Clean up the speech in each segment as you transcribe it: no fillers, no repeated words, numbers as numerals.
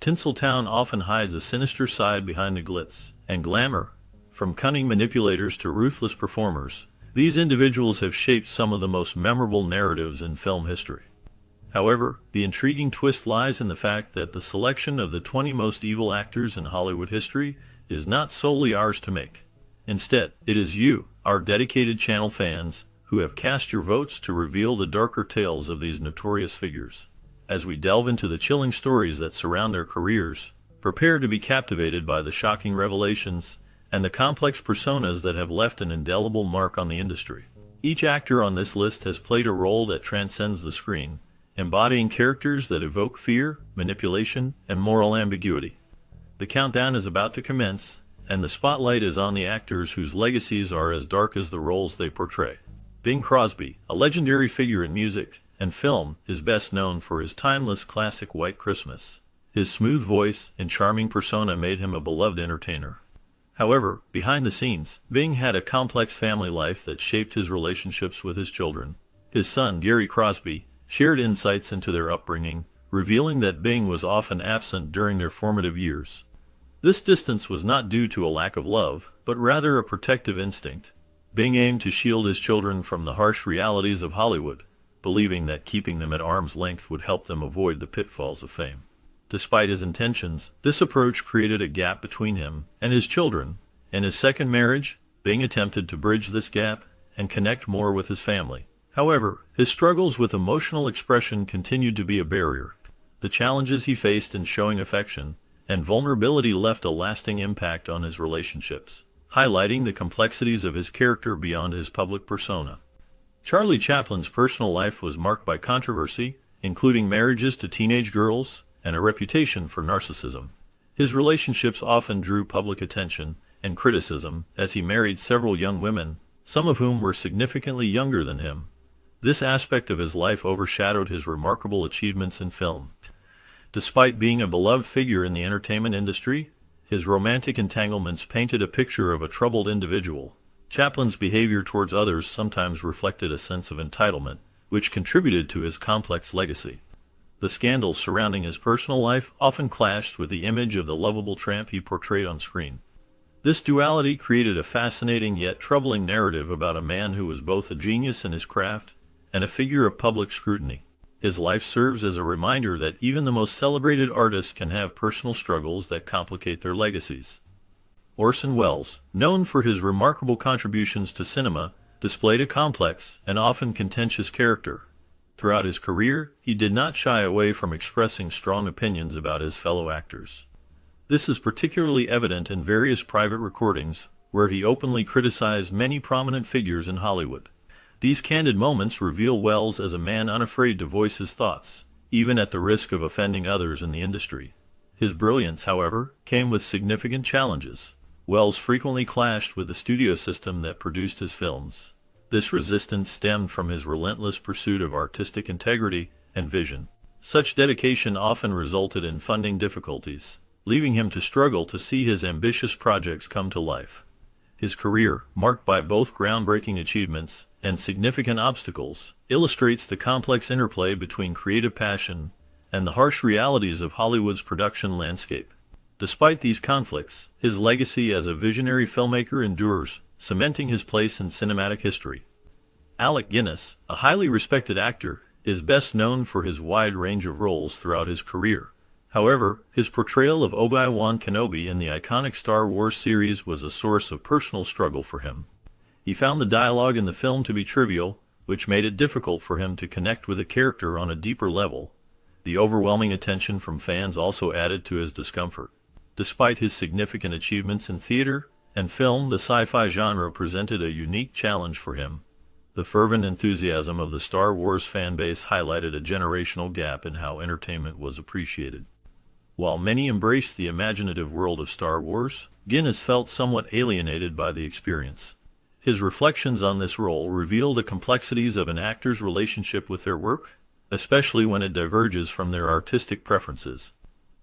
Tinseltown often hides a sinister side behind the glitz and glamour. From cunning manipulators to ruthless performers, these individuals have shaped some of the most memorable narratives in film history. However, the intriguing twist lies in the fact that the selection of the 20 most evil actors in Hollywood history is not solely ours to make. Instead, it is you, our dedicated channel fans, who have cast your votes to reveal the darker tales of these notorious figures. As we delve into the chilling stories that surround their careers, prepare to be captivated by the shocking revelations and the complex personas that have left an indelible mark on the industry. Each actor on this list has played a role that transcends the screen, embodying characters that evoke fear, manipulation, and moral ambiguity. The countdown is about to commence, and the spotlight is on the actors whose legacies are as dark as the roles they portray. Bing Crosby, a legendary figure in music and film, is best known for his timeless classic White Christmas. His smooth voice and charming persona made him a beloved entertainer. However, behind the scenes, Bing had a complex family life that shaped his relationships with his children. His son, Gary Crosby, shared insights into their upbringing, revealing that Bing was often absent during their formative years. This distance was not due to a lack of love, but rather a protective instinct. Bing aimed to shield his children from the harsh realities of Hollywood, believing that keeping them at arm's length would help them avoid the pitfalls of fame. Despite his intentions, this approach created a gap between him and his children. In his second marriage, Bing attempted to bridge this gap and connect more with his family. However, his struggles with emotional expression continued to be a barrier. The challenges he faced in showing affection and vulnerability left a lasting impact on his relationships, highlighting the complexities of his character beyond his public persona. Charlie Chaplin's personal life was marked by controversy, including marriages to teenage girls and a reputation for narcissism. His relationships often drew public attention and criticism as he married several young women, some of whom were significantly younger than him. This aspect of his life overshadowed his remarkable achievements in film. Despite being a beloved figure in the entertainment industry, his romantic entanglements painted a picture of a troubled individual. Chaplin's behavior towards others sometimes reflected a sense of entitlement, which contributed to his complex legacy. The scandals surrounding his personal life often clashed with the image of the lovable tramp he portrayed on screen. This duality created a fascinating yet troubling narrative about a man who was both a genius in his craft and a figure of public scrutiny. His life serves as a reminder that even the most celebrated artists can have personal struggles that complicate their legacies. Orson Welles, known for his remarkable contributions to cinema, displayed a complex and often contentious character. Throughout his career, he did not shy away from expressing strong opinions about his fellow actors. This is particularly evident in various private recordings, where he openly criticized many prominent figures in Hollywood. These candid moments reveal Welles as a man unafraid to voice his thoughts, even at the risk of offending others in the industry. His brilliance, however, came with significant challenges. Welles frequently clashed with the studio system that produced his films. This resistance stemmed from his relentless pursuit of artistic integrity and vision. Such dedication often resulted in funding difficulties, leaving him to struggle to see his ambitious projects come to life. His career, marked by both groundbreaking achievements and significant obstacles, illustrates the complex interplay between creative passion and the harsh realities of Hollywood's production landscape. Despite these conflicts, his legacy as a visionary filmmaker endures, cementing his place in cinematic history. Alec Guinness, a highly respected actor, is best known for his wide range of roles throughout his career. However, his portrayal of Obi-Wan Kenobi in the iconic Star Wars series was a source of personal struggle for him. He found the dialogue in the film to be trivial, which made it difficult for him to connect with the character on a deeper level. The overwhelming attention from fans also added to his discomfort. Despite his significant achievements in theater and film, the sci-fi genre presented a unique challenge for him. The fervent enthusiasm of the Star Wars fanbase highlighted a generational gap in how entertainment was appreciated. While many embraced the imaginative world of Star Wars, Guinness felt somewhat alienated by the experience. His reflections on this role reveal the complexities of an actor's relationship with their work, especially when it diverges from their artistic preferences.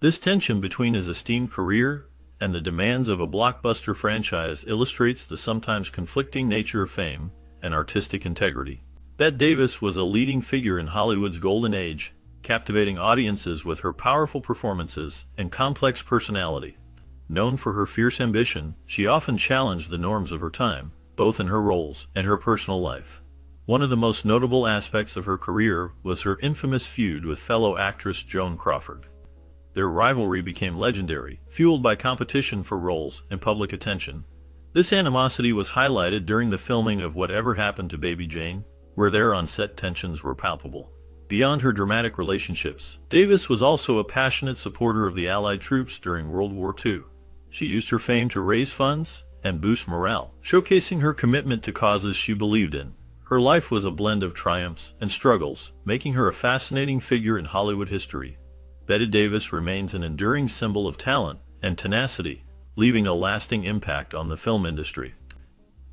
This tension between his esteemed career and the demands of a blockbuster franchise illustrates the sometimes conflicting nature of fame and artistic integrity. Bette Davis was a leading figure in Hollywood's golden age, captivating audiences with her powerful performances and complex personality. Known for her fierce ambition, she often challenged the norms of her time, both in her roles and her personal life. One of the most notable aspects of her career was her infamous feud with fellow actress Joan Crawford. Their rivalry became legendary, fueled by competition for roles and public attention. This animosity was highlighted during the filming of Whatever Happened to Baby Jane, where their on-set tensions were palpable. Beyond her dramatic relationships, Devious was also a passionate supporter of the Allied troops during World War II. She used her fame to raise funds and boost morale, showcasing her commitment to causes she believed in. Her life was a blend of triumphs and struggles, making her a fascinating figure in Hollywood history. Bette Davis remains an enduring symbol of talent and tenacity, leaving a lasting impact on the film industry.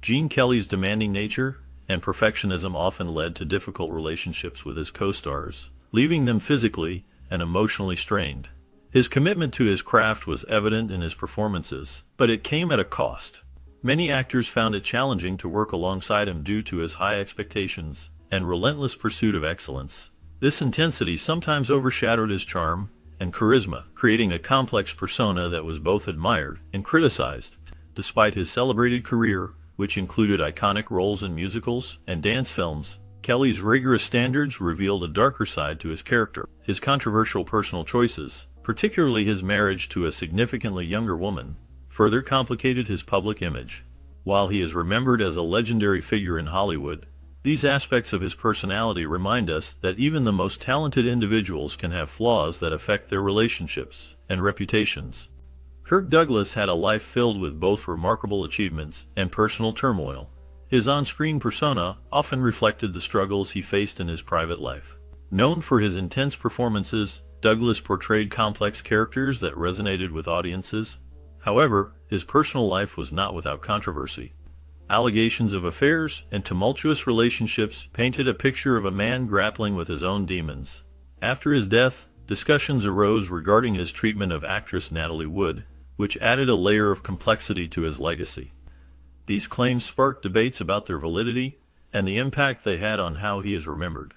Gene Kelly's demanding nature and perfectionism often led to difficult relationships with his co-stars, leaving them physically and emotionally strained. His commitment to his craft was evident in his performances, but it came at a cost. Many actors found it challenging to work alongside him due to his high expectations and relentless pursuit of excellence. This intensity sometimes overshadowed his charm and charisma, creating a complex persona that was both admired and criticized. Despite his celebrated career, which included iconic roles in musicals and dance films, Kelly's rigorous standards revealed a darker side to his character. His controversial personal choices, particularly his marriage to a significantly younger woman, further complicated his public image. While he is remembered as a legendary figure in Hollywood, these aspects of his personality remind us that even the most talented individuals can have flaws that affect their relationships and reputations. Kirk Douglas had a life filled with both remarkable achievements and personal turmoil. His on-screen persona often reflected the struggles he faced in his private life. Known for his intense performances, Douglas portrayed complex characters that resonated with audiences. However, his personal life was not without controversy. Allegations of affairs and tumultuous relationships painted a picture of a man grappling with his own demons. After his death, discussions arose regarding his treatment of actress Natalie Wood, which added a layer of complexity to his legacy. These claims sparked debates about their validity and the impact they had on how he is remembered.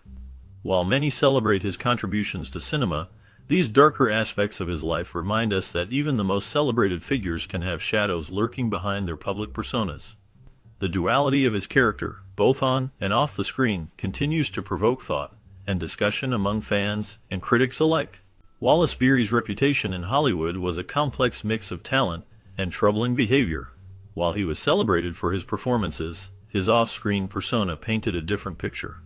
While many celebrate his contributions to cinema, these darker aspects of his life remind us that even the most celebrated figures can have shadows lurking behind their public personas. The duality of his character, both on and off the screen, continues to provoke thought and discussion among fans and critics alike. Wallace Beery's reputation in Hollywood was a complex mix of talent and troubling behavior. While he was celebrated for his performances, his off-screen persona painted a different picture.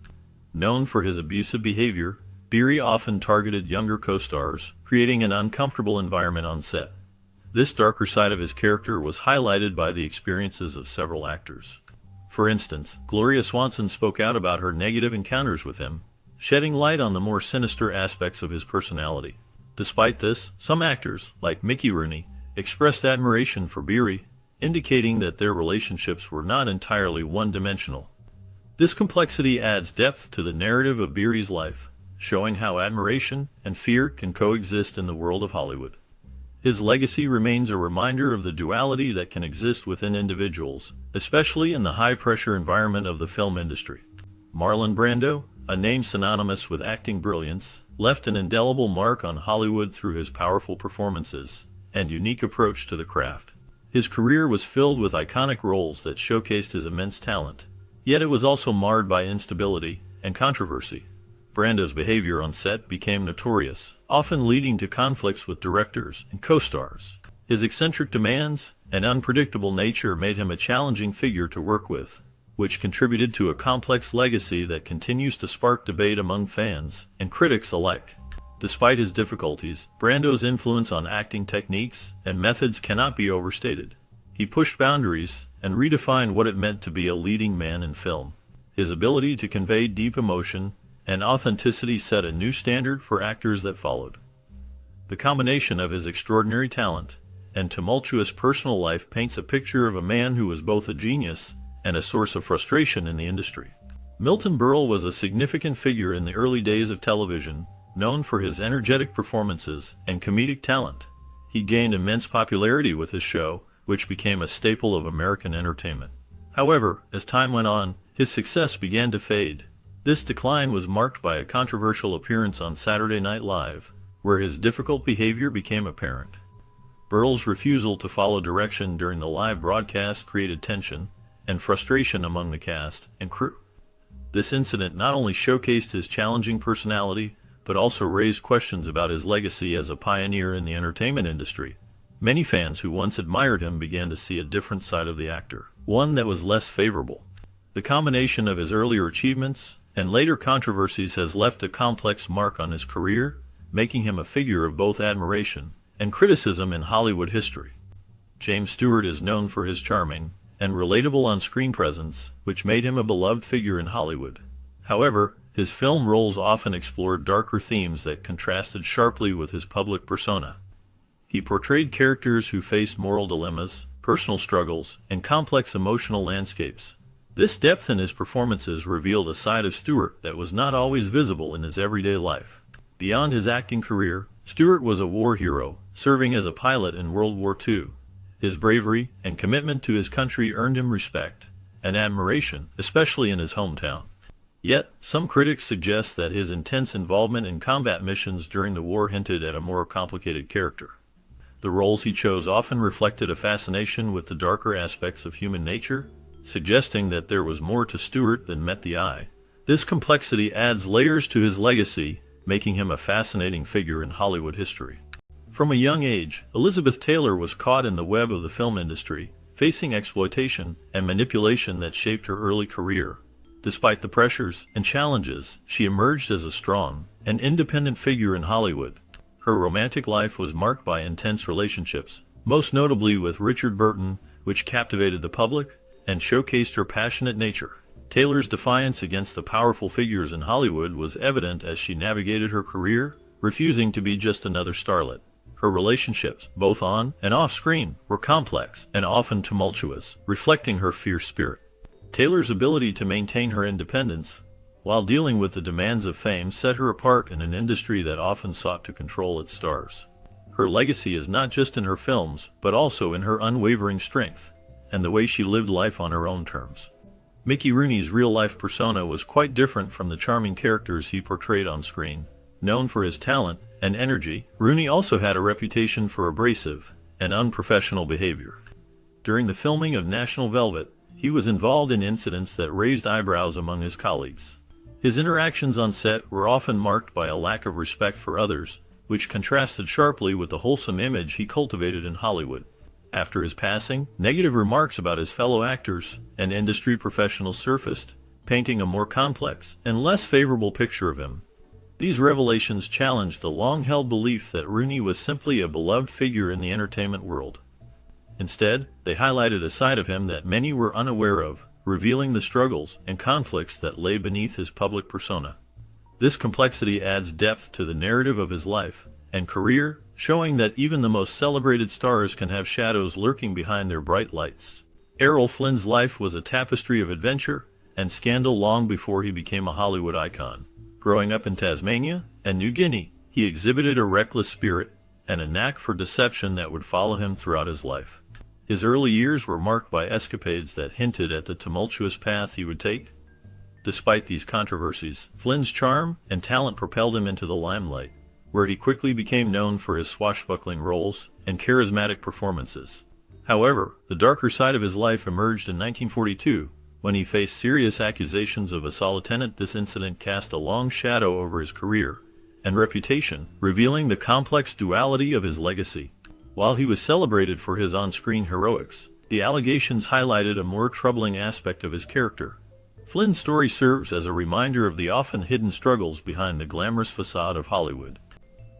Known for his abusive behavior, Beery often targeted younger co-stars, creating an uncomfortable environment on set. This darker side of his character was highlighted by the experiences of several actors. For instance, Gloria Swanson spoke out about her negative encounters with him, shedding light on the more sinister aspects of his personality. Despite this, some actors, like Mickey Rooney, expressed admiration for Beery, indicating that their relationships were not entirely one-dimensional. This complexity adds depth to the narrative of Beery's life, showing how admiration and fear can coexist in the world of Hollywood. His legacy remains a reminder of the duality that can exist within individuals, especially in the high-pressure environment of the film industry. Marlon Brando, a name synonymous with acting brilliance, left an indelible mark on Hollywood through his powerful performances and unique approach to the craft. His career was filled with iconic roles that showcased his immense talent, yet it was also marred by instability and controversy. Brando's behavior on set became notorious, often leading to conflicts with directors and co-stars. His eccentric demands and unpredictable nature made him a challenging figure to work with, which contributed to a complex legacy that continues to spark debate among fans and critics alike. Despite his difficulties, Brando's influence on acting techniques and methods cannot be overstated. He pushed boundaries and redefined what it meant to be a leading man in film. His ability to convey deep emotion and authenticity set a new standard for actors that followed. The combination of his extraordinary talent and tumultuous personal life paints a picture of a man who was both a genius and a source of frustration in the industry. Milton Berle was a significant figure in the early days of television, known for his energetic performances and comedic talent. He gained immense popularity with his show, which became a staple of American entertainment. However, as time went on, his success began to fade. This decline was marked by a controversial appearance on Saturday Night Live, where his difficult behavior became apparent. Burrell's refusal to follow direction during the live broadcast created tension and frustration among the cast and crew. This incident not only showcased his challenging personality, but also raised questions about his legacy as a pioneer in the entertainment industry. Many fans who once admired him began to see a different side of the actor, one that was less favorable. The combination of his earlier achievements and later controversies has left a complex mark on his career, making him a figure of both admiration and criticism in Hollywood history. James Stewart is known for his charming and relatable on-screen presence, which made him a beloved figure in Hollywood. However, his film roles often explored darker themes that contrasted sharply with his public persona. He portrayed characters who faced moral dilemmas, personal struggles, and complex emotional landscapes. This depth in his performances revealed a side of Stewart that was not always visible in his everyday life. Beyond his acting career, Stewart was a war hero, serving as a pilot in World War II. His bravery and commitment to his country earned him respect and admiration, especially in his hometown. Yet, some critics suggest that his intense involvement in combat missions during the war hinted at a more complicated character. The roles he chose often reflected a fascination with the darker aspects of human nature, suggesting that there was more to Stewart than met the eye. This complexity adds layers to his legacy, making him a fascinating figure in Hollywood history. From a young age, Elizabeth Taylor was caught in the web of the film industry, facing exploitation and manipulation that shaped her early career. Despite the pressures and challenges, she emerged as a strong and independent figure in Hollywood. Her romantic life was marked by intense relationships, most notably with Richard Burton, which captivated the public and showcased her passionate nature. Taylor's defiance against the powerful figures in Hollywood was evident as she navigated her career, refusing to be just another starlet. Her relationships, both on and off screen, were complex and often tumultuous, reflecting her fierce spirit. Taylor's ability to maintain her independence while dealing with the demands of fame set her apart in an industry that often sought to control its stars. Her legacy is not just in her films, but also in her unwavering strength and the way she lived life on her own terms. Mickey Rooney's real-life persona was quite different from the charming characters he portrayed on screen. Known for his talent and energy, Rooney also had a reputation for abrasive and unprofessional behavior. During the filming of National Velvet, he was involved in incidents that raised eyebrows among his colleagues. His interactions on set were often marked by a lack of respect for others, which contrasted sharply with the wholesome image he cultivated in Hollywood. After his passing, negative remarks about his fellow actors and industry professionals surfaced, painting a more complex and less favorable picture of him. These revelations challenged the long-held belief that Rooney was simply a beloved figure in the entertainment world. Instead, they highlighted a side of him that many were unaware of, revealing the struggles and conflicts that lay beneath his public persona. This complexity adds depth to the narrative of his life and career, showing that even the most celebrated stars can have shadows lurking behind their bright lights. Errol Flynn's life was a tapestry of adventure and scandal long before he became a Hollywood icon. Growing up in Tasmania and New Guinea, he exhibited a reckless spirit and a knack for deception that would follow him throughout his life. His early years were marked by escapades that hinted at the tumultuous path he would take. Despite these controversies, Flynn's charm and talent propelled him into the limelight, where he quickly became known for his swashbuckling roles and charismatic performances. However, the darker side of his life emerged in 1942, when he faced serious accusations of assault. This incident cast a long shadow over his career and reputation, revealing the complex duality of his legacy. While he was celebrated for his on-screen heroics, the allegations highlighted a more troubling aspect of his character. Flynn's story serves as a reminder of the often hidden struggles behind the glamorous facade of Hollywood.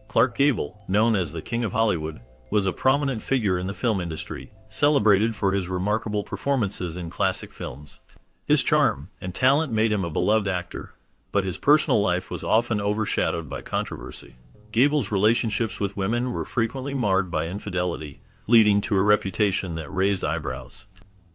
Clark Gable, known as the King of Hollywood, was a prominent figure in the film industry, celebrated for his remarkable performances in classic films. His charm and talent made him a beloved actor, but his personal life was often overshadowed by controversy. Gable's relationships with women were frequently marred by infidelity, leading to a reputation that raised eyebrows.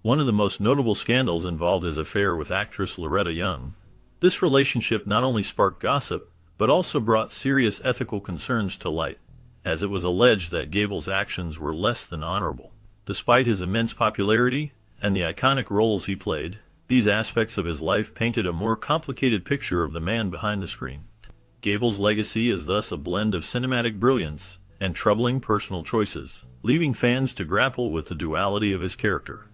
One of the most notable scandals involved his affair with actress Loretta Young. This relationship not only sparked gossip, but also brought serious ethical concerns to light, as it was alleged that Gable's actions were less than honorable. Despite his immense popularity and the iconic roles he played, These aspects of his life painted a more complicated picture of the man behind the screen. Gable's legacy is thus a blend of cinematic brilliance and troubling personal choices, leaving fans to grapple with the duality of his character.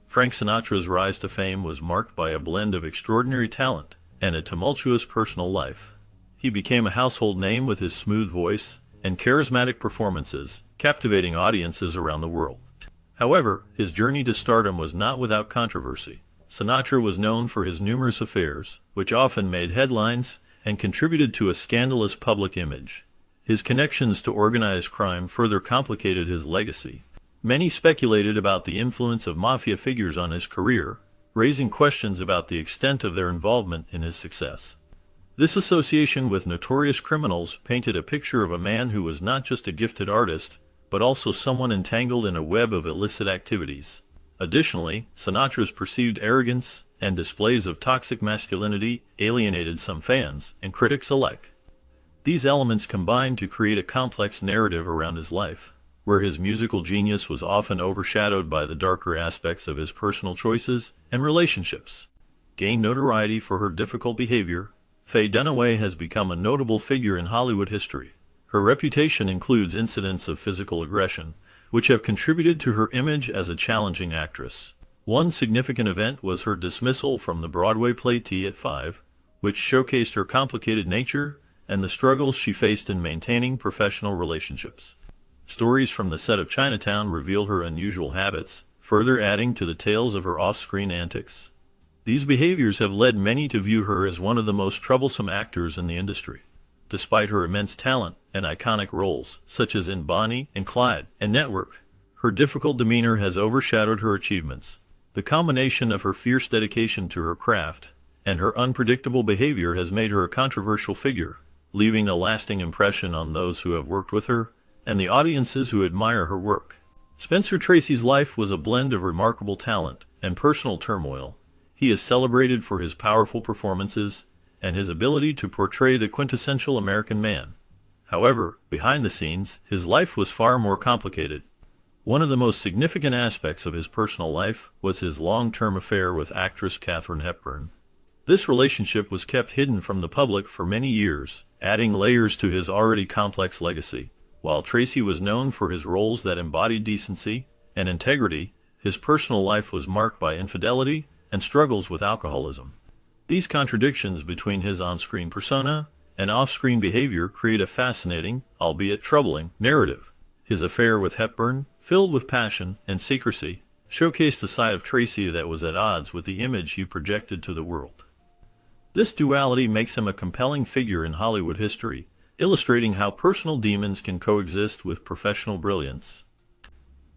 Frank Sinatra's rise to fame was marked by a blend of extraordinary talent and a tumultuous personal life. He became a household name with his smooth voice and charismatic performances, captivating audiences around the world. However, his journey to stardom was not without controversy. Sinatra was known for his numerous affairs, which often made headlines and contributed to a scandalous public image. His connections to organized crime further complicated his legacy. Many speculated about the influence of mafia figures on his career, raising questions about the extent of their involvement in his success. This association with notorious criminals painted a picture of a man who was not just a gifted artist, but also someone entangled in a web of illicit activities. Additionally, Sinatra's perceived arrogance and displays of toxic masculinity alienated some fans and critics alike. These elements combined to create a complex narrative around his life, where his musical genius was often overshadowed by the darker aspects of his personal choices and relationships. Gained notoriety for her difficult behavior, Faye Dunaway has become a notable figure in Hollywood history. Her reputation includes incidents of physical aggression, which have contributed to her image as a challenging actress. One significant event was her dismissal from the Broadway play Tea at 5, which showcased her complicated nature and the struggles she faced in maintaining professional relationships. Stories from the set of Chinatown reveal her unusual habits, further adding to the tales of her off-screen antics. These behaviors have led many to view her as one of the most troublesome actors in the industry. Despite her immense talent and iconic roles, such as in Bonnie and Clyde and Network, her difficult demeanor has overshadowed her achievements. The combination of her fierce dedication to her craft and her unpredictable behavior has made her a controversial figure, leaving a lasting impression on those who have worked with her and the audiences who admire her work. Spencer Tracy's life was a blend of remarkable talent and personal turmoil. He is celebrated for his powerful performances and his ability to portray the quintessential American man. However, behind the scenes, his life was far more complicated. One of the most significant aspects of his personal life was his long-term affair with actress Katharine Hepburn. This relationship was kept hidden from the public for many years, adding layers to his already complex legacy. While Tracy was known for his roles that embodied decency and integrity, his personal life was marked by infidelity and struggles with alcoholism. These contradictions between his on-screen persona and off-screen behavior create a fascinating, albeit troubling, narrative. His affair with Hepburn, filled with passion and secrecy, showcased a side of Tracy that was at odds with the image he projected to the world. This duality makes him a compelling figure in Hollywood history, illustrating how personal demons can coexist with professional brilliance.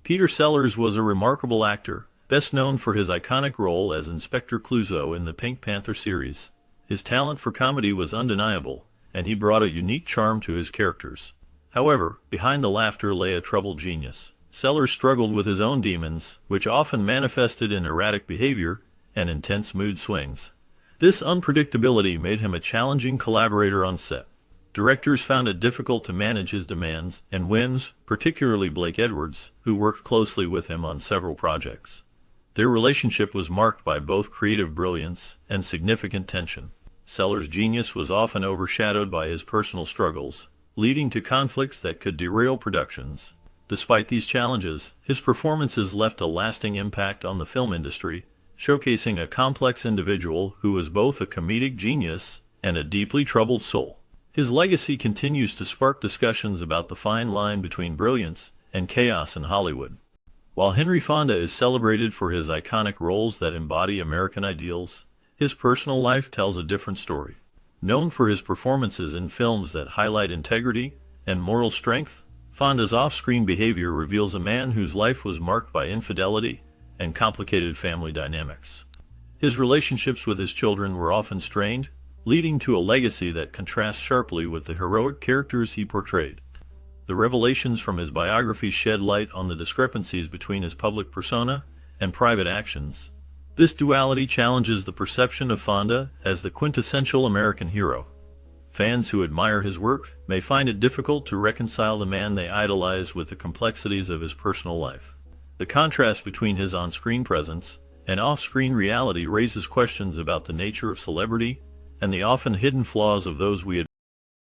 Peter Sellers was a remarkable actor, best known for his iconic role as Inspector Clouseau in the Pink Panther series. His talent for comedy was undeniable, and he brought a unique charm to his characters. However, behind the laughter lay a troubled genius. Sellers struggled with his own demons, which often manifested in erratic behavior and intense mood swings. This unpredictability made him a challenging collaborator on set. Directors found it difficult to manage his demands and whims, particularly Blake Edwards, who worked closely with him on several projects. Their relationship was marked by both creative brilliance and significant tension. Sellers' genius was often overshadowed by his personal struggles, leading to conflicts that could derail productions. Despite these challenges, his performances left a lasting impact on the film industry, showcasing a complex individual who was both a comedic genius and a deeply troubled soul. His legacy continues to spark discussions about the fine line between brilliance and chaos in Hollywood. While Henry Fonda is celebrated for his iconic roles that embody American ideals, his personal life tells a different story. Known for his performances in films that highlight integrity and moral strength, Fonda's off-screen behavior reveals a man whose life was marked by infidelity and complicated family dynamics. His relationships with his children were often strained, leading to a legacy that contrasts sharply with the heroic characters he portrayed. The revelations from his biography shed light on the discrepancies between his public persona and private actions. This duality challenges the perception of Fonda as the quintessential American hero. Fans who admire his work may find it difficult to reconcile the man they idolize with the complexities of his personal life. The contrast between his on-screen presence And off-screen reality raises questions about the nature of celebrity and the often hidden flaws of those we admire.